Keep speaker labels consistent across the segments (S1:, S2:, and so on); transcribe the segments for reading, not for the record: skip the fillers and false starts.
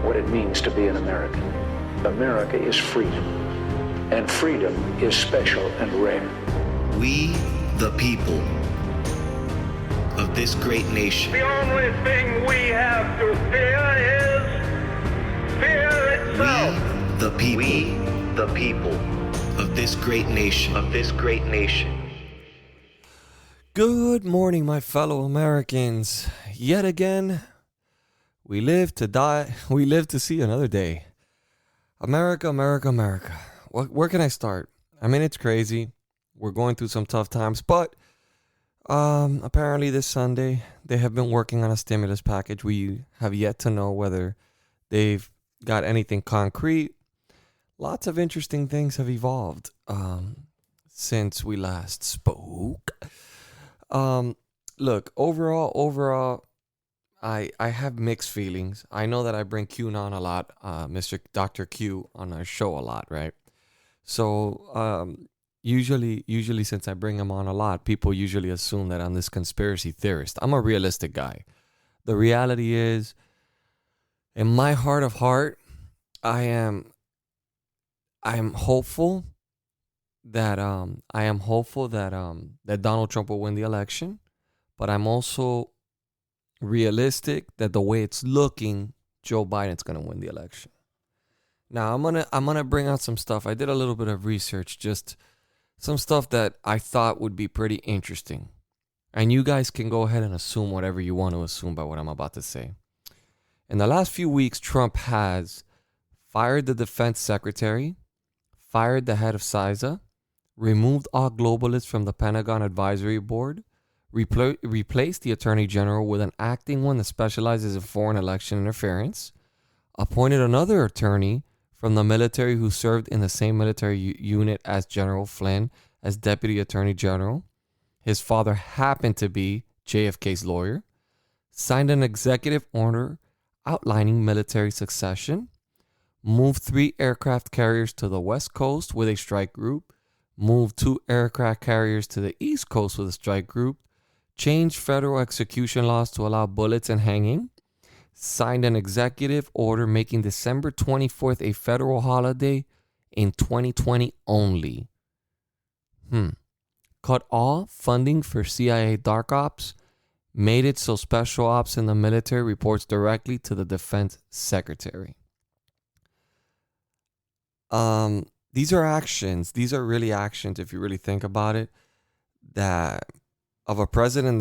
S1: what it means to be an American. America is freedom, and freedom is special and rare.
S2: We, the people of this great nation.
S3: The only thing we have to fear is fear itself.
S2: We, the people of this great nation.
S4: Good morning, my fellow Americans. Yet again, we live to die. We live to see another day. America, America, America. Where can I start? I mean, it's crazy. We're going through some tough times, but apparently this Sunday, they have been working on a stimulus package. We have yet to know whether they've got anything concrete. Lots of interesting things have evolved since we last spoke. Look, overall, I have mixed feelings. I know that I bring QAnon a lot, Mr. Dr. Q on our show a lot, right? So, usually since I bring him on a lot, people usually assume that I'm this conspiracy theorist. I'm a realistic guy. The reality is, in my heart of heart, I am hopeful that that Donald Trump will win the election, but I'm also realistic that the way it's looking, Joe Biden's gonna win the election. Now I'm gonna bring out some stuff. I did a little bit of research, just some stuff that I thought would be pretty interesting, and you guys can go ahead and assume whatever you want to assume by what I'm about to say. In the last few weeks, Trump has fired the defense secretary, fired the head of CISA, removed all globalists from the Pentagon Advisory Board, replaced the Attorney General with an acting one that specializes in foreign election interference, appointed another attorney from the military who served in the same military unit as General Flynn as Deputy Attorney General. His father happened to be JFK's lawyer, signed an executive order outlining military succession, moved 3 aircraft carriers to the West Coast with a strike group, moved 2 aircraft carriers to the East Coast with a strike group, changed federal execution laws to allow bullets and hanging, signed an executive order making December 24th a federal holiday in 2020 only. Cut all funding for CIA dark ops, made it so special ops in the military reports directly to the defense secretary. These are actions. These are really actions, if you really think about it, that of a president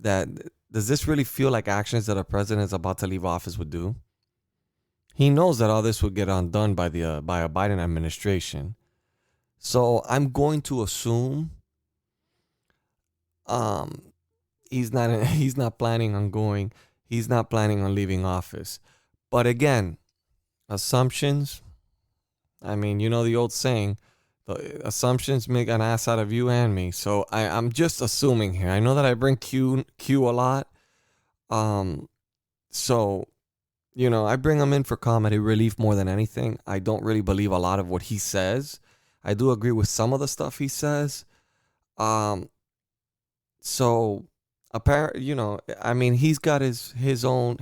S4: that does this really feel like actions that a president is about to leave office would do? He knows that all this would get undone by a Biden administration. So I'm going to assume he's not planning on leaving office. But again, assumptions, I mean, you know the old saying, the assumptions make an ass out of you and me. So I'm just assuming here. I know that I bring Q a lot. So, you know, I bring him in for comedy relief more than anything. I don't really believe a lot of what he says. I do agree with some of the stuff he says. So apparently, you know, I mean, he's got his own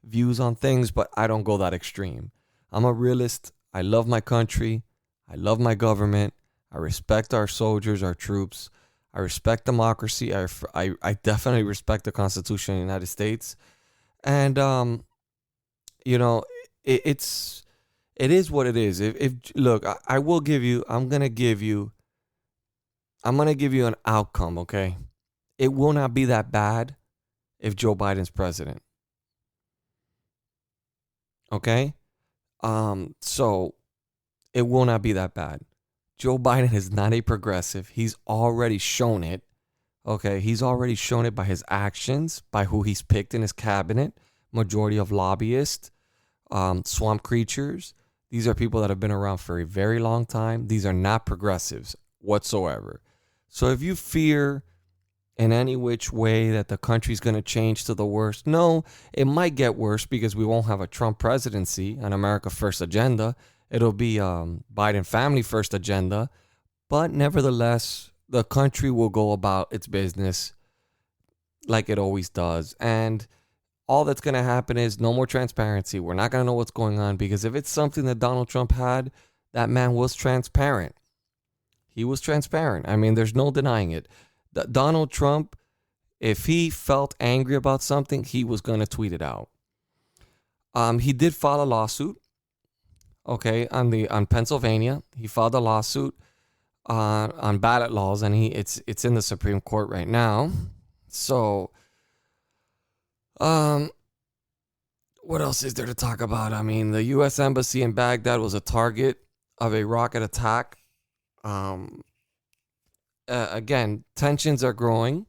S4: views on things, but I don't go that extreme. I'm a realist. I love my country. I love my government. I respect our soldiers, our troops. I respect democracy. I definitely respect the Constitution of the United States. And, you know, it is what it is. Look, I'm going to give you an outcome, okay? It will not be that bad if Joe Biden's president. Okay? So it will not be that bad. Joe Biden is not a progressive. He's already shown it. Okay, he's already shown it by his actions, by who he's picked in his cabinet. Majority of lobbyists, swamp creatures. These are people that have been around for a very long time. These are not progressives whatsoever. So if you fear in any which way that the country's going to change to the worst, no, it might get worse because we won't have a Trump presidency, an America First agenda. It'll be Biden family first agenda. But nevertheless, the country will go about its business like it always does. And all that's going to happen is no more transparency. We're not going to know what's going on, because if it's something that Donald Trump had, that man was transparent. He was transparent. I mean, there's no denying it. Donald Trump, if he felt angry about something, he was going to tweet it out. He did file a lawsuit, okay, on Pennsylvania. He filed a lawsuit on ballot laws, and it's in the Supreme Court right now. So, what else is there to talk about? I mean, the U.S. Embassy in Baghdad was a target of a rocket attack. Again, tensions are growing.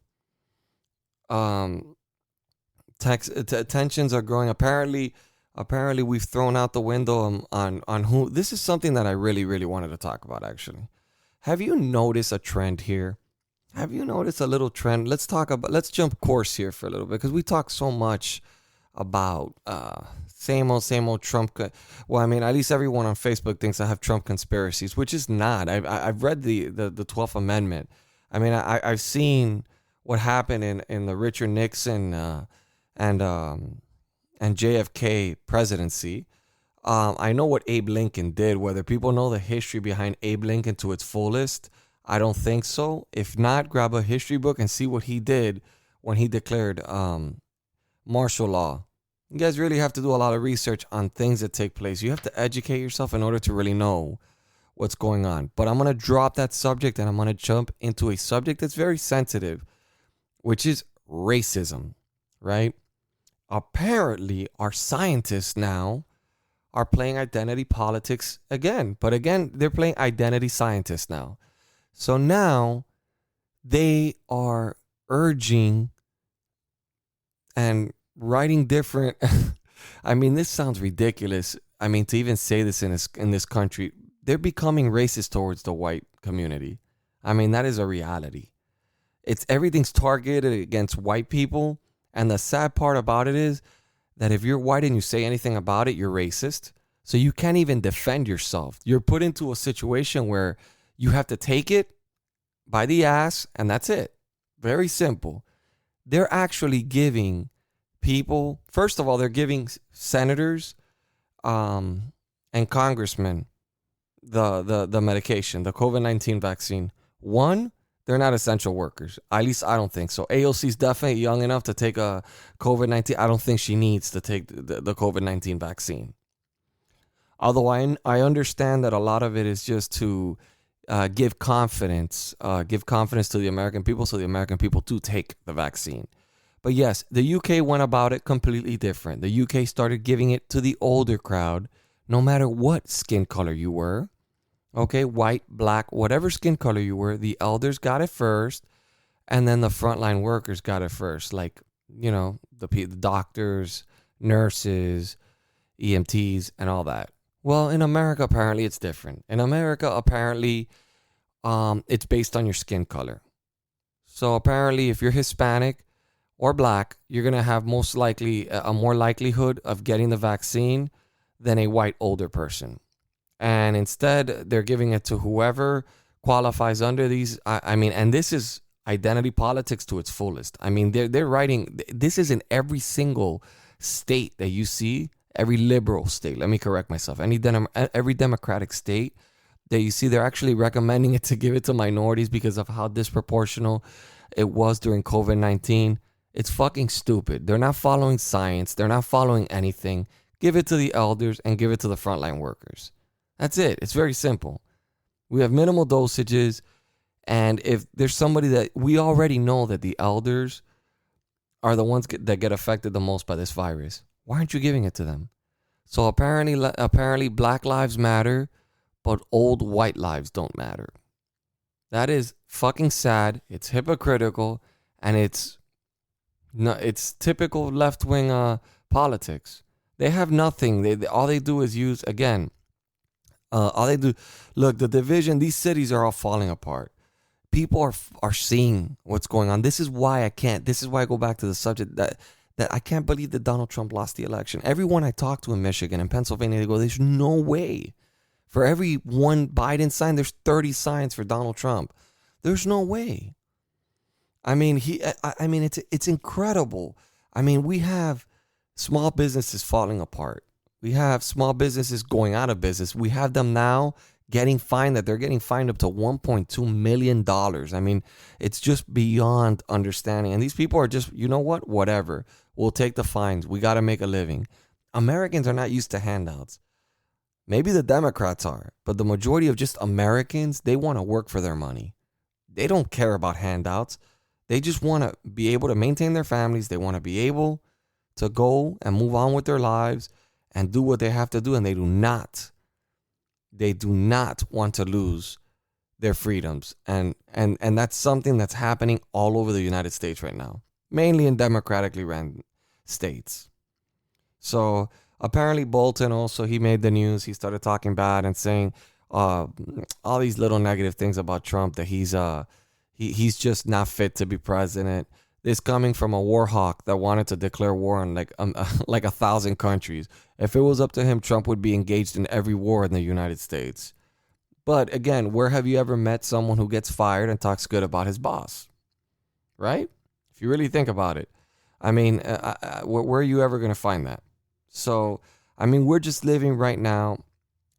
S4: Tensions are growing. Apparently, we've thrown out the window on who. This is something that I really, really wanted to talk about, actually. Have you noticed a trend here? Have you noticed a little trend? Let's jump course here for a little bit, because we talk so much about same old Trump. Well, I mean, at least everyone on Facebook thinks I have Trump conspiracies, which is not. I've read the 12th Amendment. I mean, I've seen what happened in the Richard Nixon and JFK presidency. I know what Abe Lincoln did. Whether people know the history behind Abe Lincoln to its fullest, I don't think so. If not, grab a history book and see what he did when he declared martial law. You guys really have to do a lot of research on things that take place. You have to educate yourself in order to really know what's going on. But I'm going to drop that subject, and I'm going to jump into a subject that's very sensitive, which is racism, right? Apparently, our scientists now are playing identity politics again. But again, they're playing identity scientists now. So now they are urging and writing different. I mean, this sounds ridiculous. I mean, to even say this in this country, they're becoming racist towards the white community. I mean, that is a reality. Everything's targeted against white people. And the sad part about it is that if you're white and you say anything about it, you're racist. So you can't even defend yourself. You're put into a situation where you have to take it by the ass, and that's it. Very simple. They're actually giving people, first of all, they're giving senators and congressmen the medication, the COVID-19 vaccine. One, they're not essential workers. At least I don't think so. AOC is definitely young enough to take a COVID-19. I don't think she needs to take the COVID-19 vaccine. Although I understand that a lot of it is just to give confidence to the American people, so the American people do take the vaccine. But yes, the UK went about it completely different. The UK started giving it to the older crowd, no matter what skin color you were. Okay, white, black, whatever skin color you were, the elders got it first, and then the frontline workers got it first. Like, you know, the doctors, nurses, EMTs, and all that. Well, in America, apparently it's different. In America, apparently, it's based on your skin color. So apparently, if you're Hispanic or black, you're going to have most likely a more likelihood of getting the vaccine than a white older person. And instead, they're giving it to whoever qualifies under these. I mean, and this is identity politics to its fullest. I mean, they're writing, this is in every single state that you see. Every liberal state, let me correct myself, every democratic state that you see, they're actually recommending it to give it to minorities because of how disproportional it was during COVID-19. It's fucking stupid. They're not following science. They're not following anything. Give it to the elders and give it to the frontline workers. That's it. It's very simple. We have minimal dosages. And if there's somebody that we already know that the elders are the ones that get affected the most by this virus, why aren't you giving it to them? So apparently Black lives matter, but old white lives don't matter. That is fucking sad. It's hypocritical, and it's typical left-wing politics. They have nothing. All they do is use, again, look, the division, these cities are all falling apart. People are seeing what's going on. This is why I go back to the subject that I can't believe that Donald Trump lost the election. Everyone I talk to in Michigan and Pennsylvania, they go, there's no way. For every one Biden sign, there's 30 signs for Donald Trump. There's no way. I mean, it's incredible. I mean, we have Small business is falling apart. We have small businesses going out of business. We have them now getting fined, that they're getting fined up to $1.2 million. I mean, it's just beyond understanding. And these people are just, you know what? Whatever. We'll take the fines. We got to make a living. Americans are not used to handouts. Maybe the Democrats are, but the majority of just Americans, they want to work for their money. They don't care about handouts. They just want to be able to maintain their families. They want to be able to go and move on with their lives and do what they have to do. And they do not want to lose their freedoms. And that's something that's happening all over the United States right now, mainly in democratically ran states. So apparently Bolton also, he made the news. He started talking bad and saying all these little negative things about Trump, that he's just not fit to be president. This coming from a war hawk that wanted to declare war on like 1,000 countries. If it was up to him, Trump would be engaged in every war in the United States. But again, where have you ever met someone who gets fired and talks good about his boss? Right? If you really think about it. I mean, where are you ever going to find that? So, I mean, we're just living right now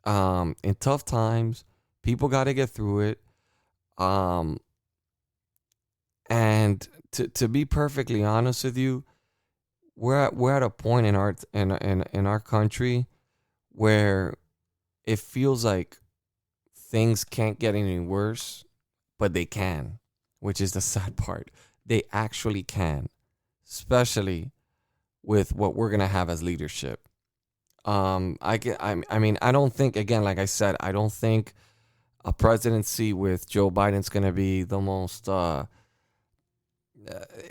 S4: in tough times. People got to get through it. And to be perfectly honest with you, we're at a point in our country where it feels like things can't get any worse, but they can, which is the sad part. They actually can, especially with what we're gonna have as leadership. I mean, I don't think, again, like I said, I don't think a presidency with Joe Biden's gonna be the most.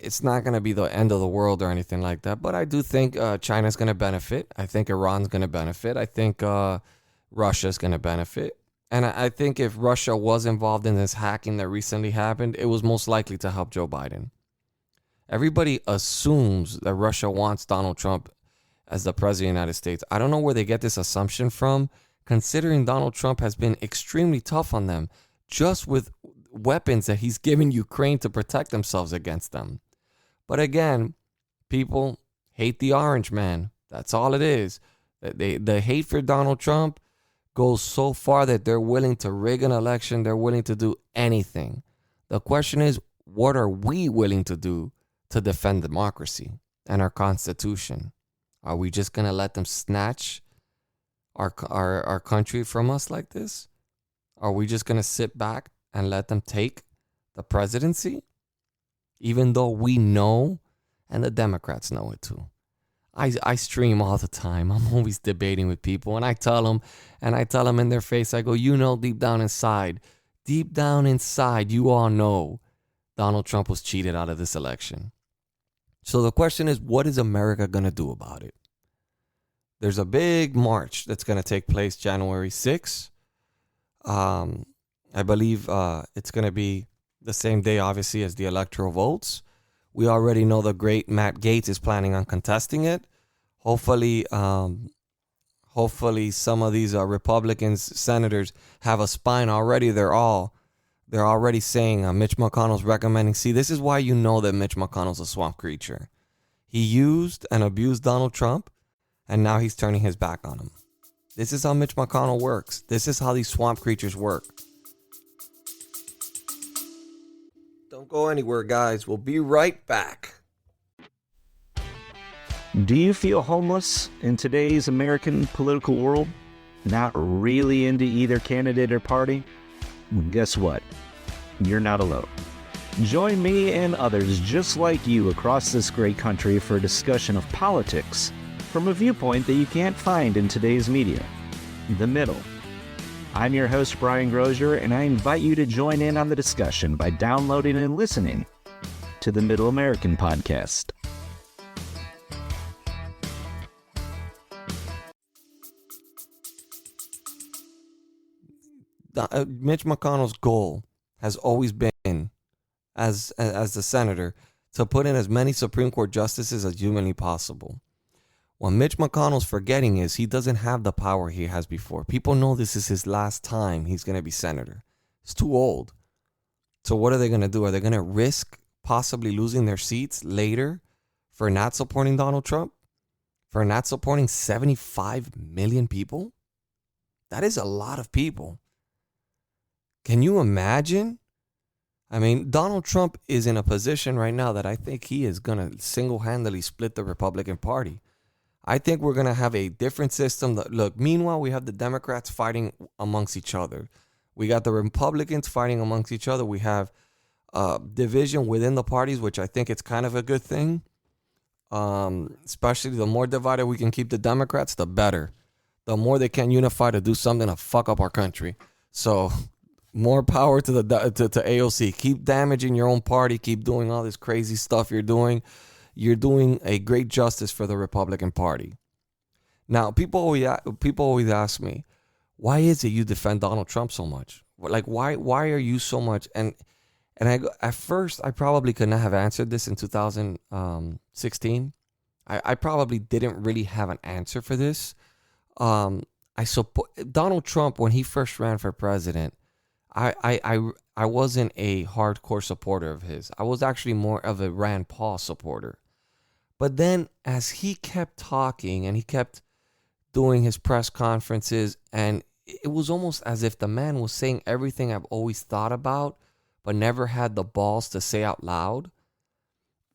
S4: It's not going to be the end of the world or anything like that. But I do think China's going to benefit. I think Iran's going to benefit. I think Russia's going to benefit. And I think if Russia was involved in this hacking that recently happened, it was most likely to help Joe Biden. Everybody assumes that Russia wants Donald Trump as the president of the United States. I don't know where they get this assumption from, considering Donald Trump has been extremely tough on them just with weapons that he's given Ukraine to protect themselves against them. But again, people hate the orange man. That's all it is. The hate for Donald Trump goes so far that they're willing to rig an election. They're willing to do anything. The question is, what are we willing to do to defend democracy and our Constitution? Are we just going to let them snatch our country from us like this? Are we just going to sit back and let them take the presidency? Even though we know, and the Democrats know it too. I stream all the time. I'm always debating with people, and I tell them in their face, I go, you know, deep down inside, you all know Donald Trump was cheated out of this election. So the question is, what is America going to do about it? There's a big march that's going to take place January 6th. I believe it's going to be the same day, obviously, as the electoral votes. We already know the great Matt Gaetz is planning on contesting it. Hopefully some of these Republicans, senators, have a spine already. They're already saying Mitch McConnell's recommending. See, this is why you know that Mitch McConnell's a swamp creature. He used and abused Donald Trump, and now he's turning his back on him. This is how Mitch McConnell works. This is how these swamp creatures work. Don't go anywhere, guys. We'll be right back.
S5: Do you feel homeless in today's American political world? Not really into either candidate or party? Well, guess what? You're not alone. Join me and others just like you across this great country for a discussion of politics from a viewpoint that you can't find in today's media. The Middle. I'm your host, Brian Grozier, and I invite you to join in on the discussion by downloading and listening to the Middle American Podcast.
S4: Mitch McConnell's goal has always been, as the senator, to put in as many Supreme Court justices as humanly possible. What Mitch McConnell's forgetting is he doesn't have the power he has before. People know this is his last time he's going to be senator. He's too old. So what are they going to do? Are they going to risk possibly losing their seats later for not supporting Donald Trump? for not supporting 75 million people? That is a lot of people. Can you imagine? I mean, Donald Trump is in a position right now that I think he is going to single-handedly split the Republican Party. I think we're going to have a different system. Look, meanwhile, we have the Democrats fighting amongst each other. We got the Republicans fighting amongst each other. We have division within the parties, which I think it's kind of a good thing. Especially the more divided we can keep the Democrats, the better. The more they can unify to do something to fuck up our country. So more power to to AOC. Keep damaging your own party. Keep doing all this crazy stuff you're doing. You're doing a great justice for the Republican Party. Now, people always ask me, why is it you defend Donald Trump so much? Like, why are you so much? And at first, I probably could not have answered this in 2016. I probably didn't really have an answer for this. Donald Trump, when he first ran for president, I wasn't a hardcore supporter of his. I was actually more of a Rand Paul supporter. But then as he kept talking and he kept doing his press conferences, and it was almost as if the man was saying everything I've always thought about, but never had the balls to say out loud.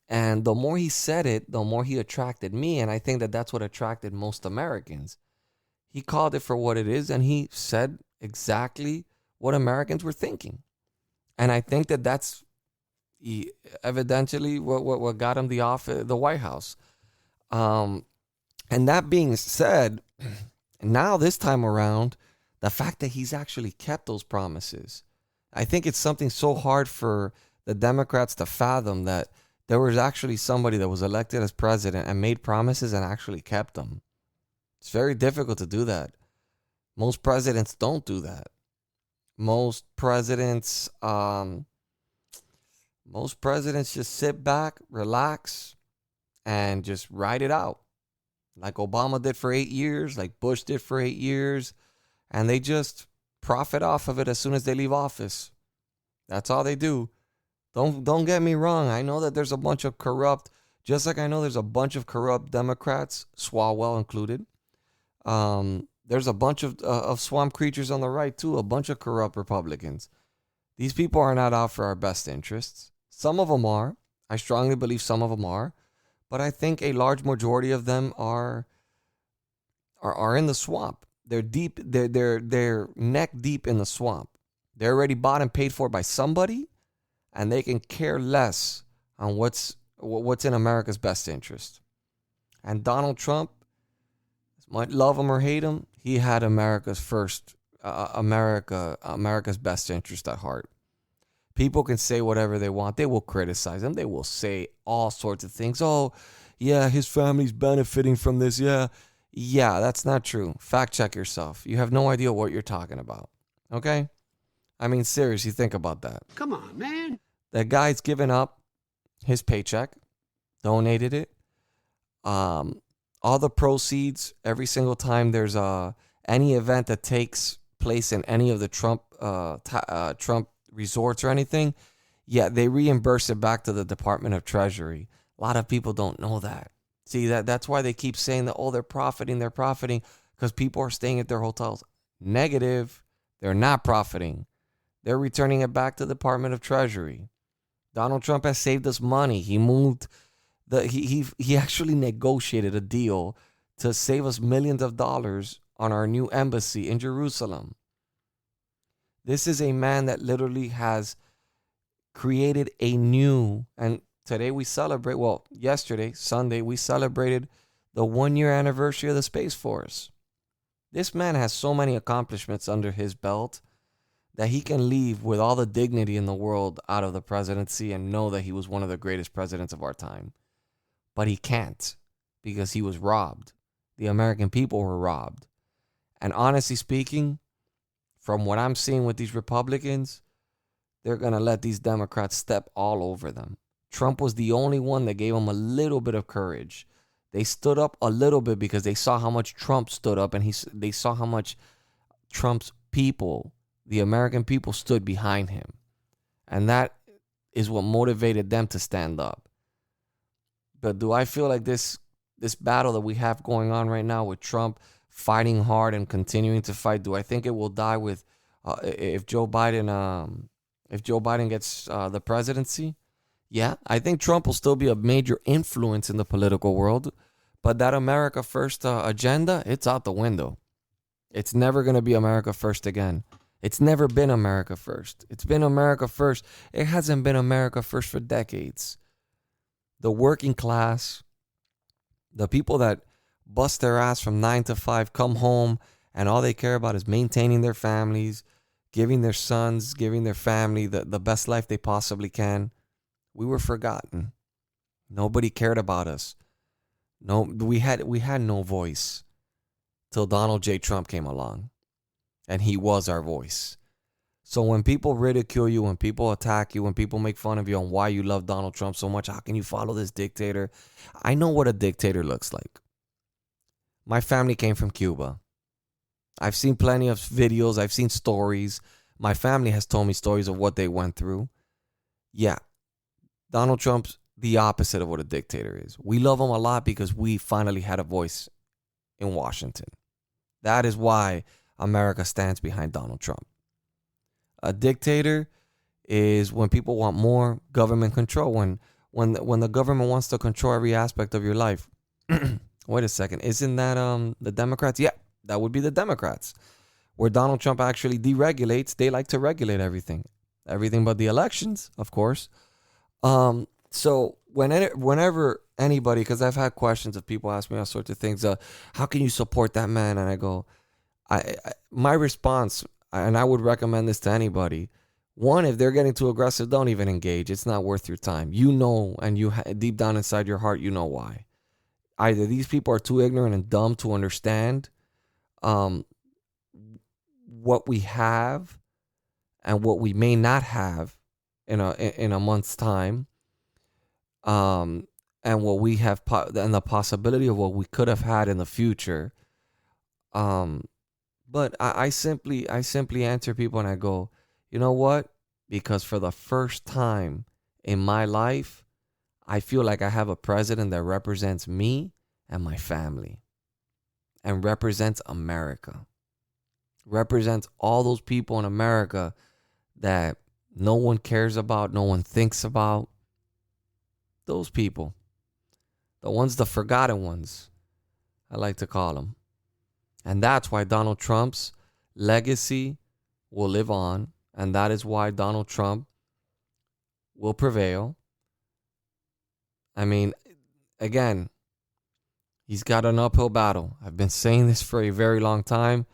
S4: And the more he said it, the more he attracted me. And I think that that's what attracted most Americans. He called it for what it is, and he said exactly what Americans were thinking. And I think that that's evidently what got him the White House. And that being said, now this time around, the fact that he's actually kept those promises, I think it's something so hard for the Democrats to fathom, that there was actually somebody that was elected as president and made promises and actually kept them. It's very difficult to do that. Most presidents don't do that. Most presidents just sit back, relax, and just ride it out. Like Obama did for 8 years, like Bush did for 8 years, and they just profit off of it as soon as they leave office. That's all they do. Don't get me wrong. I know that there's a bunch of corrupt, just like I know there's a bunch of corrupt Democrats, Swalwell included. There's a bunch of swamp creatures on the right too, a bunch of corrupt Republicans. These people are not out for our best interests. Some of them are. I strongly believe some of them are. But I think a large majority of them are in the swamp. They're deep. They're neck deep in the swamp. They're already bought and paid for by somebody, and they can care less on what's in America's best interest. And Donald Trump, might love him or hate him, he had America's best interest at heart. People can say whatever they want. They will criticize him. They will say all sorts of things. Oh, yeah, his family's benefiting from this. Yeah, that's not true. Fact check yourself. You have no idea what you're talking about. Okay? I mean, seriously, think about that. Come on, man. That guy's given up his paycheck, donated it. All the proceeds, every single time there's any event that takes place in any of the Trump resorts or anything, they reimburse it back to the Department of Treasury. A lot of people don't know that. See, that's why they keep saying that, they're profiting, because people are staying at their hotels. Negative. They're not profiting. They're returning it back to the Department of Treasury. Donald Trump has saved us money. He moved he actually negotiated a deal to save us millions of dollars on our new embassy in Jerusalem. This is a man that literally has created a new, and today we celebrate, yesterday, Sunday, we celebrated the 1-year anniversary of the Space Force. This man has so many accomplishments under his belt that he can leave with all the dignity in the world out of the presidency and know that he was one of the greatest presidents of our time. But he can't, because he was robbed. The American people were robbed. And honestly speaking, from what I'm seeing with these Republicans, they're going to let these Democrats step all over them. Trump was the only one that gave them a little bit of courage. They stood up a little bit because they saw how much Trump stood up, and they saw how much Trump's people, the American people, stood behind him. And that is what motivated them to stand up. But do I feel like this this battle that we have going on right now with Trump fighting hard and continuing to fight, do I think it will die with if Joe Biden gets the presidency? Yeah, I think Trump will still be a major influence in the political world, but that America First agenda, it's out the window. It's never going to be America First again. It's never been America First. It's been America First. It hasn't been America First for decades. The working class, the people that bust their ass from 9 to 5, come home, and all they care about is maintaining their families, giving their sons, giving their family the best life they possibly can. We were forgotten. Nobody cared about us. No, we had no voice till Donald J. Trump came along, and he was our voice. So when people ridicule you, when people attack you, when people make fun of you on why you love Donald Trump so much, how can you follow this dictator? I know what a dictator looks like. My family came from Cuba. I've seen plenty of videos. I've seen stories. My family has told me stories of what they went through. Yeah, Donald Trump's the opposite of what a dictator is. We love him a lot because we finally had a voice in Washington. That is why America stands behind Donald Trump. A dictator is when people want more government control. When the government wants to control every aspect of your life. Wait a second. Isn't that the Democrats? Yeah, that would be the Democrats. Where Donald Trump actually deregulates, they like to regulate everything. Everything but the elections, of course. So whenever anybody, because I've had questions of people ask me all sorts of things, how can you support that man? And I go, my response, and I would recommend this to anybody. One, if they're getting too aggressive, don't even engage. It's not worth your time. You know, and deep down inside your heart, you know why. Either these people are too ignorant and dumb to understand what we have and what we may not have in a month's time, and what we have and the possibility of what we could have had in the future. But I simply answer people and I go, you know what? Because for the first time in my life, I feel like I have a president that represents me and my family and represents America. Represents all those people in America that no one cares about, no one thinks about. Those people. The forgotten ones, I like to call them. And that's why Donald Trump's legacy will live on. And that is why Donald Trump will prevail. I mean, again, he's got an uphill battle. I've been saying this for a very long time.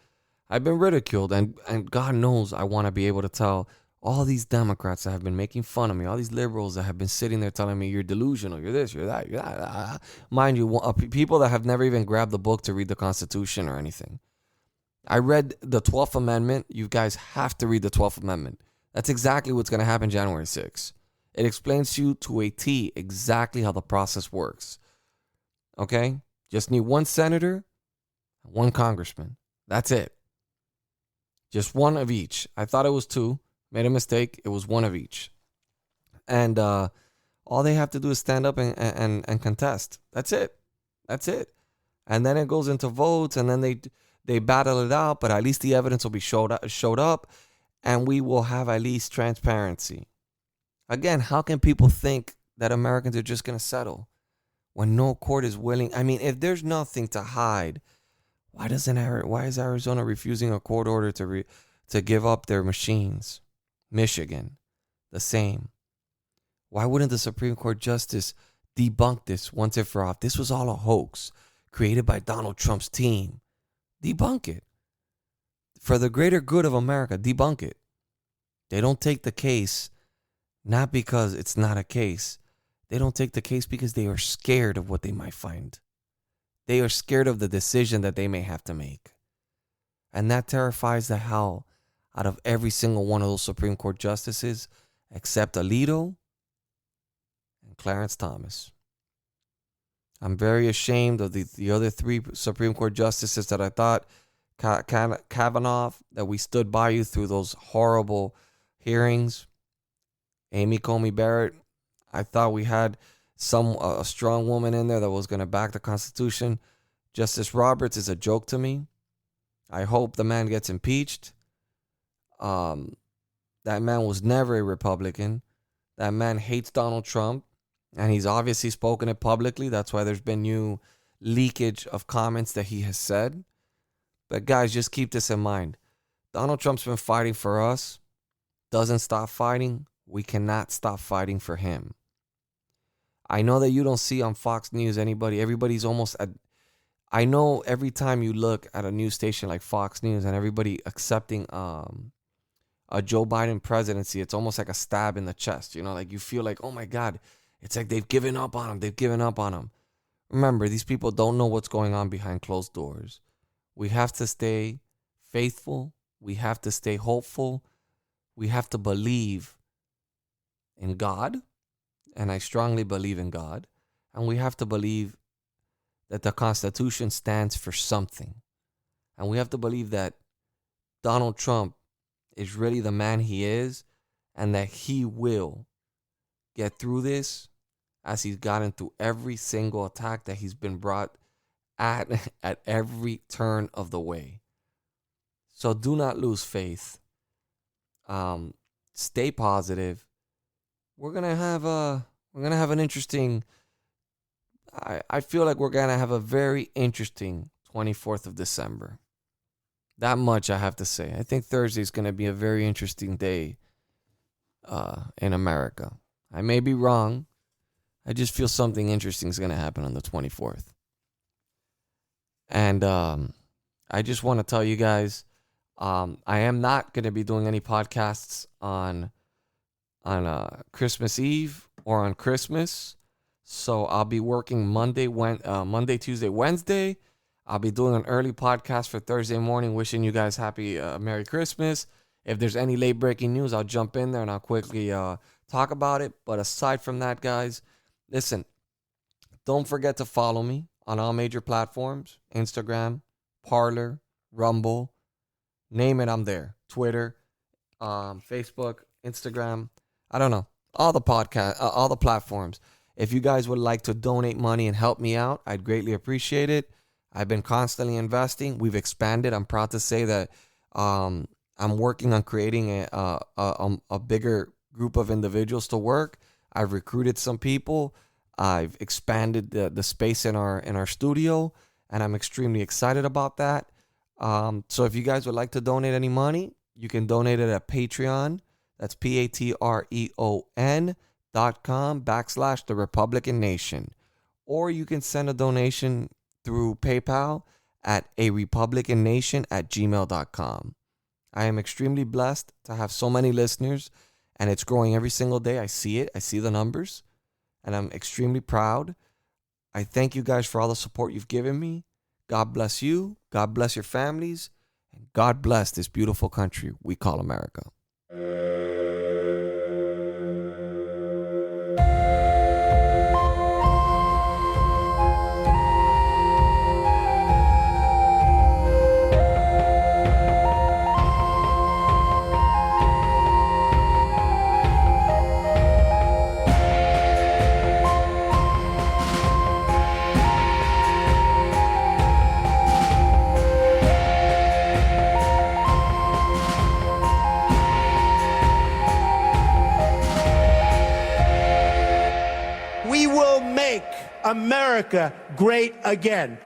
S4: I've been ridiculed. And God knows I want to be able to tell all these Democrats that have been making fun of me, all these liberals that have been sitting there telling me you're delusional, you're this, you're that, you're that. Mind you, people that have never even grabbed the book to read the Constitution or anything. I read the 12th Amendment. You guys have to read the 12th Amendment. That's exactly what's going to happen January 6th. It explains to you to a T exactly how the process works. Okay? Just need one senator, one congressman. That's it. Just one of each. I thought it was two. Made a mistake. It was one of each. And all they have to do is stand up and contest. That's it. That's it. And then it goes into votes, and then they battle it out, but at least the evidence will be showed up, and we will have at least transparency. Again, how can people think that Americans are just going to settle when no court is willing? I mean, if there's nothing to hide, why is Arizona refusing a court order to give up their machines? Michigan, the same. Why wouldn't the Supreme Court justice debunk this once and for all? This was all a hoax created by Donald Trump's team. Debunk it. For the greater good of America, debunk it. They don't take the case not because it's not a case. They don't take the case because they are scared of what they might find. They are scared of the decision that they may have to make. And that terrifies the hell out of every single one of those Supreme Court justices except Alito and Clarence Thomas. I'm very ashamed of the other three Supreme Court justices that I thought, Kavanaugh, that we stood by you through those horrible hearings. Amy Coney Barrett, I thought we had a strong woman in there that was going to back the Constitution. Justice Roberts is a joke to me. I hope the man gets impeached. That man was never a Republican. That man hates Donald Trump, and he's obviously spoken it publicly. That's why there's been new leakage of comments that he has said. But guys, just keep this in mind. Donald Trump's been fighting for us. Doesn't stop fighting. We cannot stop fighting for him. I know that you don't see on Fox News everybody's almost at, I know every time you look at a news station like Fox News and everybody accepting a Joe Biden presidency, it's almost like a stab in the chest. You know, like you feel like, oh my God, it's like they've given up on him. They've given up on him. Remember, these people don't know what's going on behind closed doors. We have to stay faithful. We have to stay hopeful. We have to believe in God. And I strongly believe in God. And we have to believe that the Constitution stands for something. And we have to believe that Donald Trump is really the man he is, and that he will get through this as he's gotten through every single attack that he's been brought at every turn of the way. So do not lose faith. Stay positive. We're gonna have an interesting. I feel like we're gonna have a very interesting 24th of December. That much I have to say. I think Thursday is gonna be a very interesting day in America. I may be wrong. I just feel something interesting is gonna happen on the 24th. And I just want to tell you guys, I am not gonna be doing any podcasts on Christmas Eve or on Christmas. So I'll be working Monday, Tuesday, Wednesday. I'll be doing an early podcast for Thursday morning, wishing you guys happy Merry Christmas. If there's any late breaking news, I'll jump in there and I'll quickly talk about it. But aside from that, guys, listen, don't forget to follow me on all major platforms: Instagram, Parler, Rumble, name it, I'm there. Twitter, Facebook, Instagram. I don't know, all the platforms. If you guys would like to donate money and help me out, I'd greatly appreciate it. I've been constantly investing. We've expanded. I'm proud to say that I'm working on creating a bigger group of individuals to work. I've recruited some people. I've expanded the space in our studio, and I'm extremely excited about that. So if you guys would like to donate any money, you can donate it at Patreon. That's patreon.com/The Republican Nation. Or you can send a donation through PayPal at arepublicannation@gmail.com. I am extremely blessed to have so many listeners, and it's growing every single day. I see it. I see the numbers, and I'm extremely proud. I thank you guys for all the support you've given me. God bless you. God bless your families. And God bless this beautiful country we call America.
S6: We will make America great again.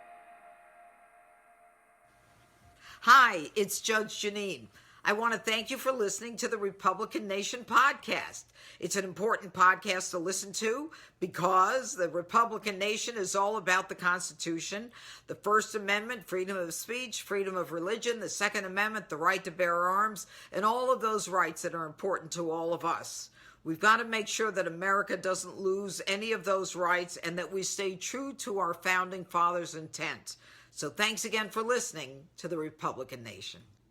S7: Hi, it's Judge Jeanine. I want to thank you for listening to the Republican Nation podcast. It's an important podcast to listen to because the Republican Nation is all about the Constitution, the First Amendment, freedom of speech, freedom of religion, the Second Amendment, the right to bear arms, and all of those rights that are important to all of us. We've got to make sure that America doesn't lose any of those rights and that we stay true to our founding fathers' intent. So thanks again for listening to the Republican Nation.